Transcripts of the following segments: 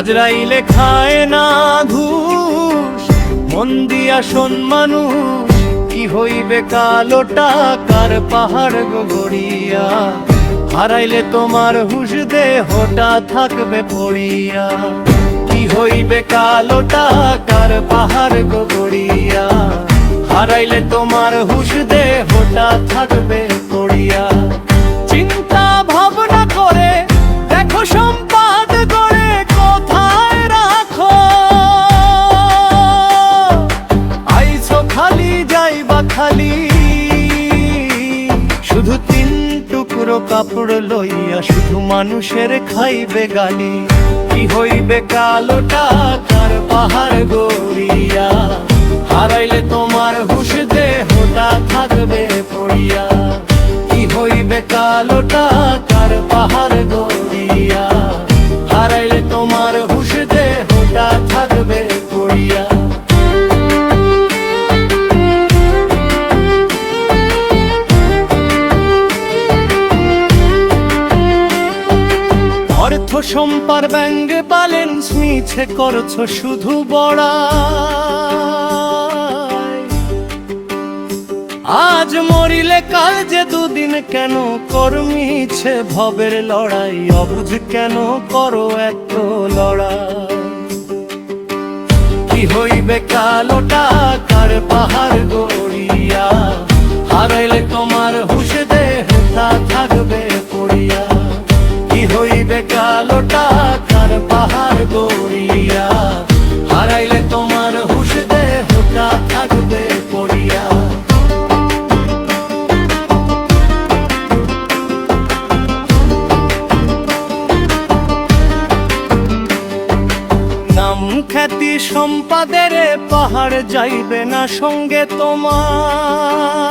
আজরাইলে খায় না ঘুষ, মন দিয়া শোন মানুষ, কি হইবে কালো টাকার পাহাড় গড়িয়া। হারাইলে তোমার হুশ দেহটা থাকবে পড়িয়া, কি হইবে কালো টাকার পাহাড় গড়িয়া। হারাইলে তোমার হুশ দেহটা থাকবে পড়িয়া। চিন্তা ভাবনা করে দেখো সম্পাদ গড়ে কোথায় রাখো, আইছো খালি যাইবা খালি, শুধু তিন টুকরো কাপড় লইয়া, শুধু মানুষের খাইবে গালি। কি হইবে কালো টাকার পাহাড় গড়িয়া। হারাইলে তোমার হুশ দেহটা থাকবে পড়িয়া, কি হইবে কালো টাকার পাহাড় গড়িয়া। হারাইলে তোমার হুশ দেহটা থাকবে পড়িয়া। অর্থ সম্পার ব্যাংক ব্যালেন্স মিছে করছো শুধু বড়াই। আজ মরিলে কাল যে দুদিন, কেন করমিছে ভবের লড়াই। অবুঝ কেন করো এত লড়াই। কি হইবে কালো টাকার পাহাড় গড়িয়া। হারাইলে তোমার হুশ দেহটা থাকবে পড়িয়া, কি হইবে কালো টাকার পাহাড় গড়িয়া। হারাইলে তোমার হুশ দেহটা থাকবে পড়িয়া। নাম খ্যাতি সম্পাদের পাহাড় যাইবে না সঙ্গে তোমার।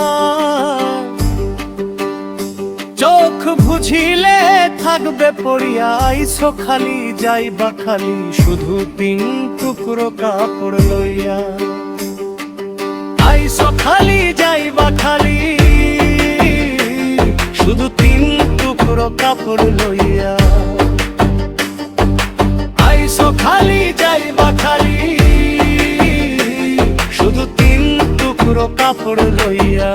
চোখ বুঝিলে থাকবে পড়িয়া, আইছো খালি যাইবা খালি, শুধু তিন টুকরো কাপড় লইয়া। আইছো খালি যাইবা খালি, শুধু তিন টুকরো কাপড় লইয়া। আইছো খালি যাইবা খালি, শুধু তিন টুকরো কাপড় লইয়া।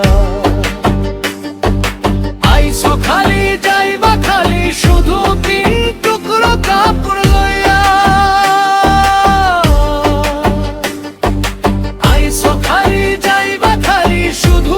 আইছো খালি যাইবা খালি, শুধু তিন টুকরো কাপড় লইয়া। আইছো খালি যাইবা খালি, শুধু